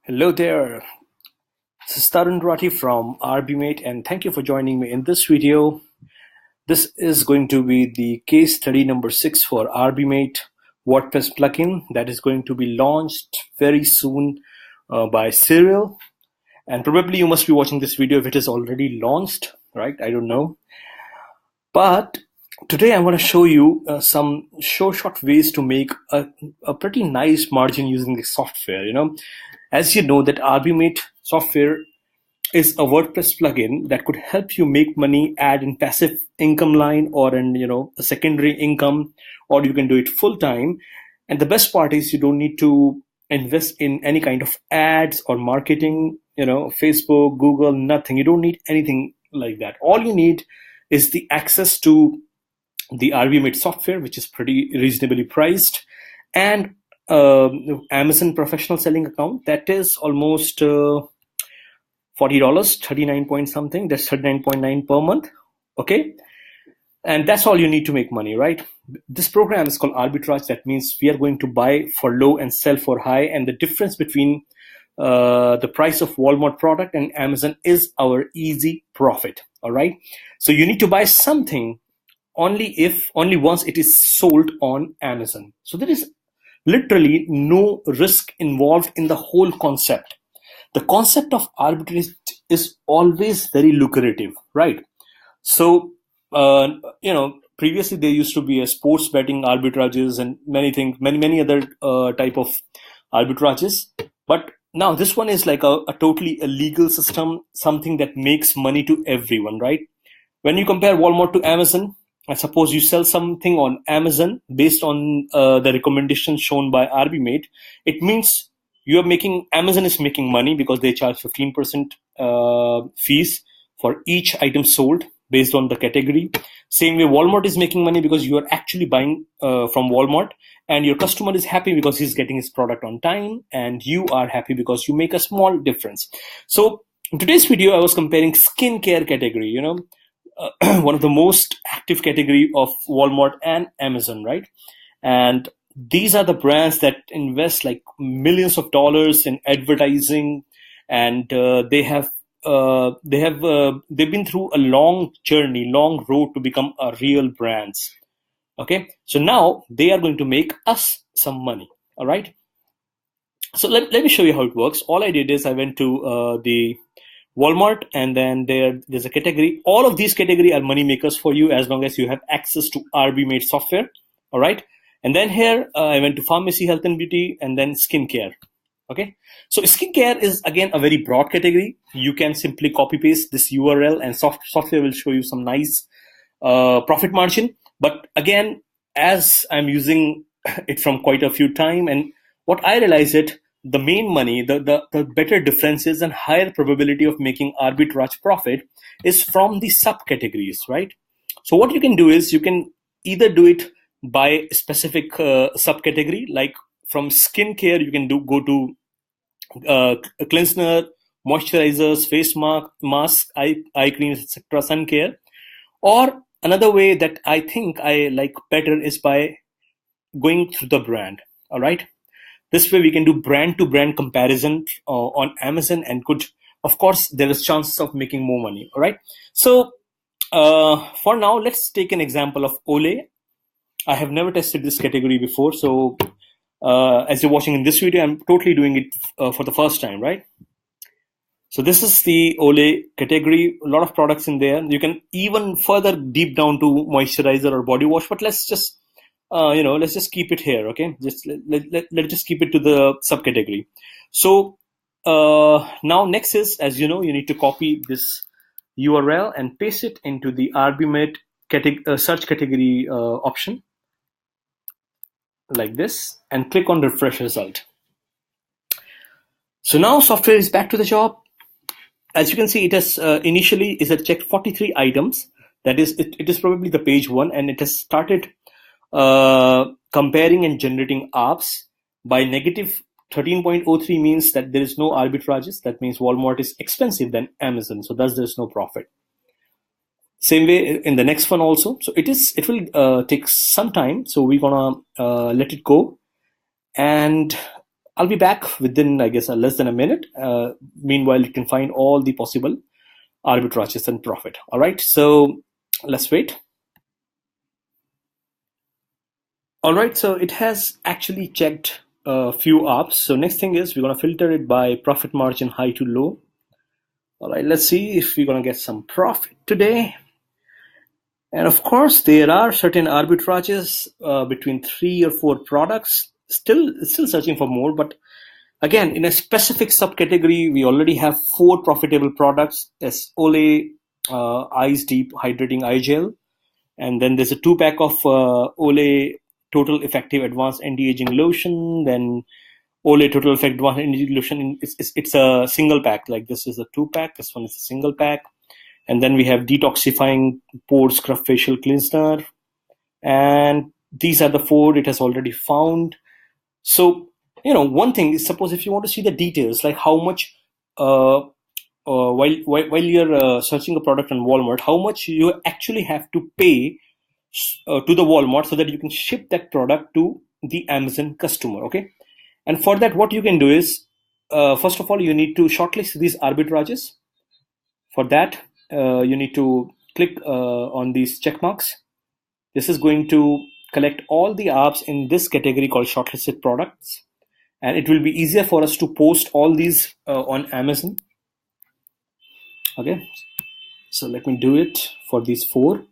Hello there, this is Tarun Rati from arbiMate and thank you for joining me in this video. This is going to be the case study number 6 for arbiMate WordPress plugin that is going to be launched very soon by Serial. And probably you must be watching this video if it is already launched, right? I don't know. But today I'm going to show you some short ways to make a pretty nice margin using the software. As you know that arbiMate software is a WordPress plugin that could help you make money, add in passive income line or in a secondary income, or you can do it full time. And the best part is you don't need to invest in any kind of ads or marketing, Facebook, Google, nothing. You don't need anything like that. All you need is the access to the arbiMate software, which is pretty reasonably priced, and Amazon professional selling account that is almost $40, 39 point something. That's 39.9 per month. Okay, and that's all you need to make money, right? This program is called Arbitrage. That means we are going to buy for low and sell for high, and the difference between the price of Walmart product and Amazon is our easy profit. All right, so you need to buy something only once it is sold on Amazon. So there is literally no risk involved in the whole concept. The concept of arbitrage is always very lucrative, right? So, previously there used to be a sports betting arbitrages and many things, many other type of arbitrages. But now this one is like a totally illegal system, something that makes money to everyone, right? When you compare Walmart to Amazon, I suppose you sell something on Amazon based on the recommendations shown by arbiMate. It means Amazon is making money because they charge 15% fees for each item sold based on the category. Same way, Walmart is making money because you are actually buying from Walmart, and your customer is happy because he's getting his product on time, and you are happy because you make a small difference. So in today's video, I was comparing skincare category, one of the most active category of Walmart and Amazon, right? And these are the brands that invest like millions of dollars in advertising, and they've been through a long journey, long road to become a real brands. Okay, so now they are going to make us some money. All right, so let me show you how it works. All I did is I went to the Walmart, and then there's a category. All of these category are money makers for you as long as you have access to arbiMate software. All right, and then here I went to pharmacy, health and beauty, and then skincare. Okay, so skincare is again a very broad category. You can simply copy paste this URL, and software will show you some nice profit margin. But again, as I'm using it from quite a few time, and what I realized it, the main money, the better differences and higher probability of making arbitrage profit is from the subcategories, right? So what you can do is you can either do it by specific subcategory, like from skincare, you can go to cleanser, moisturizers, face mask, eye creams, etc., sun care. Or another way that I think I like better is by going through the brand. All right. This way we can do brand to brand comparison on Amazon, and of course, there is chances of making more money. All right. So for now, let's take an example of Olay. I have never tested this category before. So as you're watching in this video, I'm totally doing it for the first time, right? So this is the Olay category. A lot of products in there. You can even further deep down to moisturizer or body wash, but let's just let's just keep it here. Okay, let's just keep it to the subcategory. So now next is, as you know, you need to copy this URL and paste it into the arbiMate search category option like this, and click on refresh result. So now software is back to the job. As you can see, it has initially checked 43 items. That is, it is probably the page one, and it has started comparing and generating arbs. By negative 13.03 means that there is no arbitrages. That means Walmart is expensive than Amazon, so thus there's no profit. Same way in the next one also. So it will take some time. So we're gonna let it go, and I'll be back within, I guess, less than a minute. Meanwhile, you can find all the possible arbitrages and profit. All right, so let's wait. All right, so it has actually checked a few arbs. So next thing is we're going to filter it by profit margin high to low. All right, let's see if we're going to get some profit today. And of course, there are certain arbitrages between 3 or 4 products. Still searching for more, but again, in a specific subcategory, we already have 4 profitable products. There's Olay Eyes Deep Hydrating Eye Gel, and then there's a 2-pack of Olay Total Effective Advanced Anti-Aging Lotion. Then Olay Total Effect Advanced Anti-Aging Lotion. It's a single pack. Like this is a 2-pack. This one is a single pack. And then we have Detoxifying Pore Scrub Facial Cleanser. And these are the 4 it has already found. So, one thing is, suppose if you want to see the details, like how much, while you're searching a product on Walmart, how much you actually have to pay to the Walmart so that you can ship that product to the Amazon customer, okay? And for that, what you can do is, first of all, you need to shortlist these arbitrages. For that, you need to click on these check marks. This is going to collect all the arbs in this category called shortlisted products. And it will be easier for us to post all these on Amazon. Okay, so let me do it for these 4.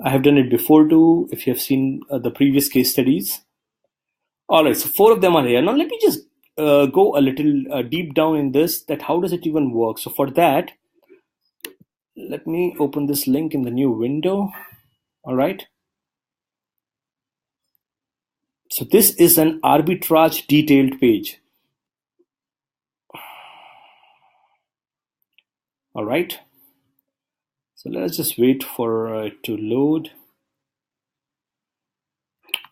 I have done it before too, if you have seen the previous case studies. All right, so 4 of them are here. Now let me just go a little deep down in this, that how does it even work? So for that, let me open this link in the new window. All right. So this is an arbitrage detailed page. All right. So let's just wait for it to load.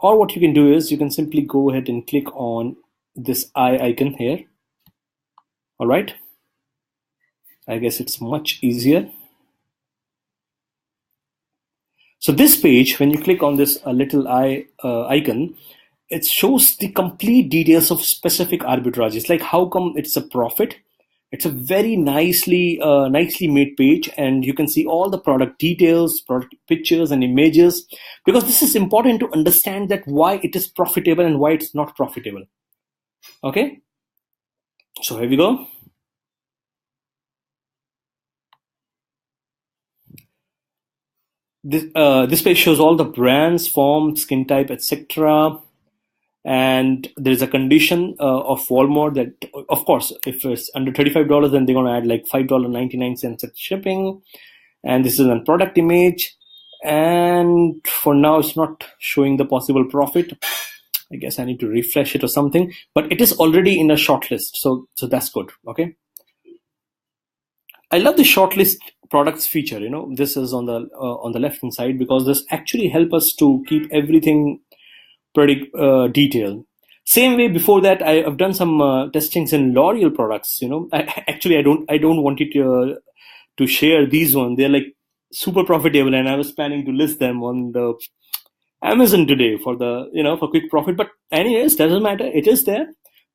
Or what you can do is you can simply go ahead and click on this eye icon here. All right. I guess it's much easier. So this page, when you click on this little eye icon, it shows the complete details of specific arbitrages, like how come it's a profit. It's a very nicely made page, and you can see all the product details, product pictures and images, because this is important to understand that why it is profitable and why it's not profitable. Okay, so here we go. This page shows all the brands, form, skin type, etc. And there's a condition of Walmart that, of course, if it's under $35, then they're going to add like $5.99 at shipping. And this is a product image. And for now, it's not showing the possible profit. I guess I need to refresh it or something. But it is already in a shortlist, so that's good. Okay. I love the shortlist products feature. This is on the left hand side, because this actually helps us to keep everything pretty detailed. Same way, before that, I have done some testings in L'Oreal products. I don't want it to share these ones. They're like super profitable, and I was planning to list them on the Amazon today for the for quick profit. But anyways, doesn't matter. It is there.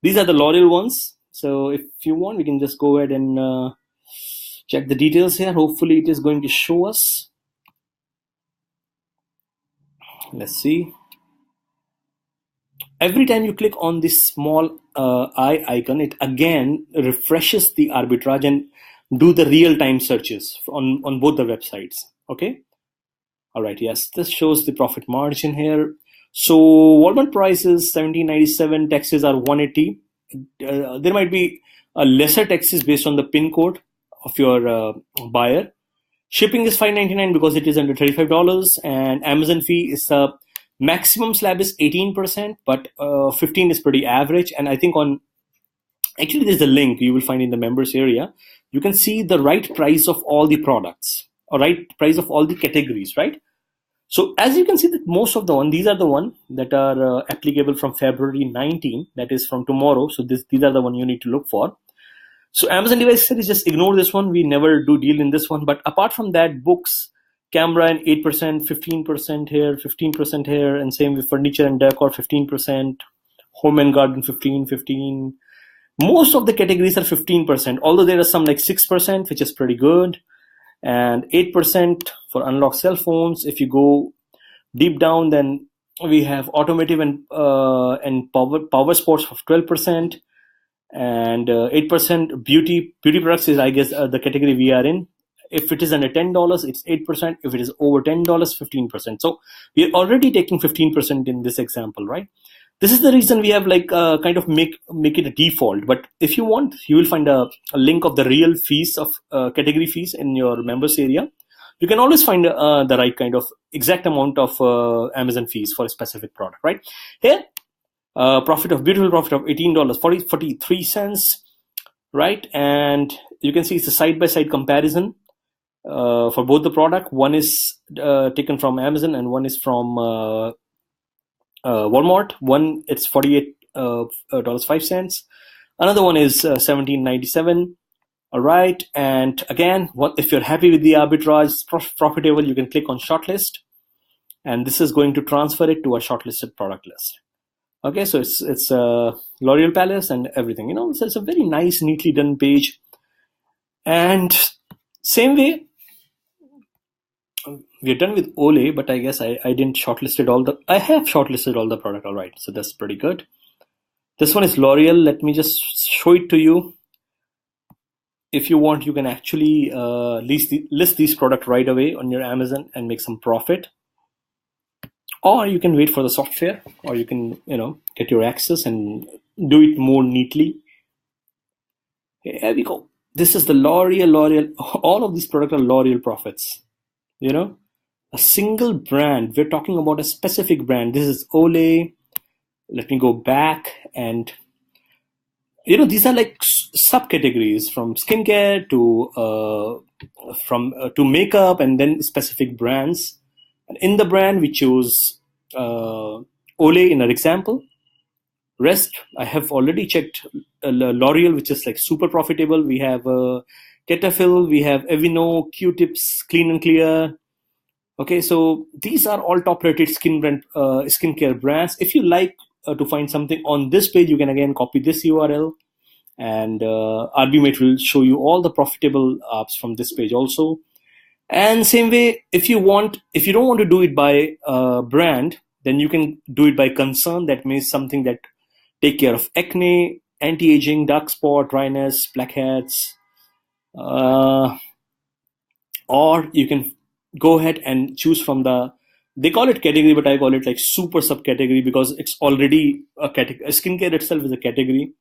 These are the L'Oreal ones. So if you want, we can just go ahead and check the details here. Hopefully, it is going to show us. Let's see. Every time you click on this small eye icon, it again refreshes the arbitrage and do the real-time searches on both the websites. Okay. All right. Yes, this shows the profit margin here. So Walmart price is $17.97. Taxes are $180. There might be a lesser taxes based on the PIN code of your buyer. Shipping is $5.99 because it is under $35, and Amazon fee is maximum slab is 18%, but 15 is pretty average. And I think actually there's a link you will find in the members area. You can see the right price of all the products, or right price of all the categories, right? So as you can see, that most of these are the ones that are applicable from February 19, that is from tomorrow. So these are the ones you need to look for. So Amazon device series, just ignore this one. We never do deal in this one. But apart from that, books, camera and 8%, 15% here, 15% here, and same with furniture and decor, 15%, home and garden 15. Most of the categories are 15%, although there are some like 6%, which is pretty good, and 8% for unlocked cell phones. If you go deep down, then we have automotive and power sports of 12%, and 8% beauty products is, I guess, the category we are in. If it is under $10, it's 8%. If it is over $10, 15%. So we are already taking 15% in this example, right? This is the reason we have like kind of make it a default. But if you want, you will find a link of the real fees of category fees in your members area. You can always find the right kind of exact amount of Amazon fees for a specific product, right? Here, beautiful profit of $18.43, right? And you can see it's a side-by-side comparison for both the product. One is taken from Amazon and one is from Walmart. One, it's $48.05. Another one is $17.97. All right, and again, if you're happy with the arbitrage, profitable, you can click on shortlist, and this is going to transfer it to a shortlisted product list. Okay, so it's L'Oreal Palace and everything. So it's a very nice, neatly done page. And same way, we're done with Olay, but I guess I didn't shortlisted all the. I have shortlisted all the product. All right, so that's pretty good. This one is L'Oreal. Let me just show it to you. If you want, you can actually list these products right away on your Amazon and make some profit. Or you can wait for the software, or you can get your access and do it more neatly. Here we go. This is the L'Oreal. All of these products are L'Oreal profits. A single brand. We're talking about a specific brand. This is Olay. Let me go back, and these are like subcategories from skincare to makeup, and then specific brands. And in the brand, we choose Olay in our example. Rest, I have already checked L'Oreal, which is like super profitable. We have Cetaphil, we have Aveeno, Q-Tips, Clean and Clear. Okay, so these are all top-rated skincare brands. If you like to find something on this page, you can again copy this URL, and arbiMate will show you all the profitable apps from this page also. And same way, if you don't want to do it by brand, then you can do it by concern. That means something that take care of acne, anti-aging, dark spot, dryness, blackheads, or you can go ahead and choose from they call it category, but I call it like super subcategory because it's already a category. Skincare itself is a category,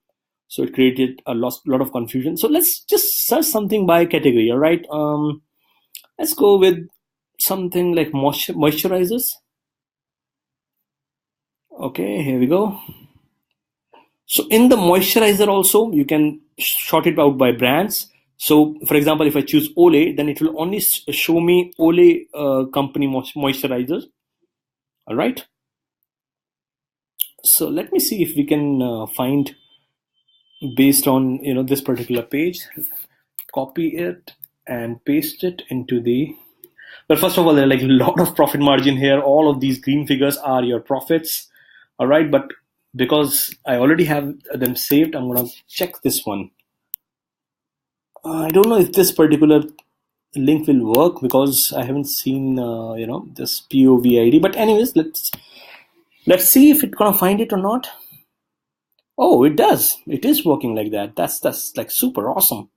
so it created a lot of confusion. So let's just search something by category. All right, let's go with something like moisturizers. Okay, here we go. So in the moisturizer also, you can sort it out by brands. So for example, if I choose Olay, then it will only show me Olay company moisturizers. All right. So let me see if we can find based on this particular page. Copy it and paste it into the. Well, first of all, there are like a lot of profit margin here. All of these green figures are your profits. All right, but because I already have them saved, I'm gonna check this one. I don't know if this particular link will work because I haven't seen this POV ID. But anyways, let's see if it's gonna find it or not. Oh, it does. It is working like that. That's like super awesome.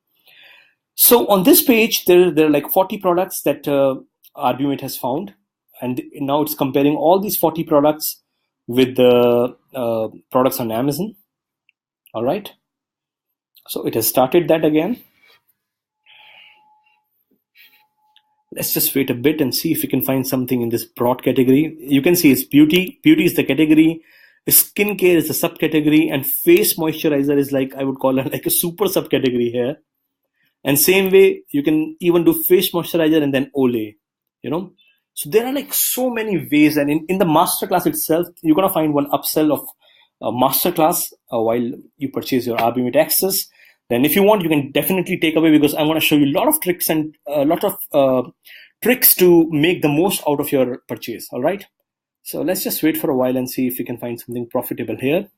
So on this page, there are like 40 products that arbiMate has found, and now it's comparing all these 40 products with the products on Amazon. All right. So it has started that again. Let's just wait a bit and see if we can find something in this broad category. You can see it's beauty. Beauty is the category. Skincare is the subcategory, and face moisturizer is like, I would call it like a super subcategory here. And same way, you can even do face moisturizer and then Olay, So there are like so many ways, and in the masterclass itself, you're gonna find one upsell of a masterclass while you purchase your arbiMate access. Then if you want, you can definitely take away, because I'm gonna show you a lot of tricks and a lot of tricks to make the most out of your purchase. All right. So let's just wait for a while and see if we can find something profitable here.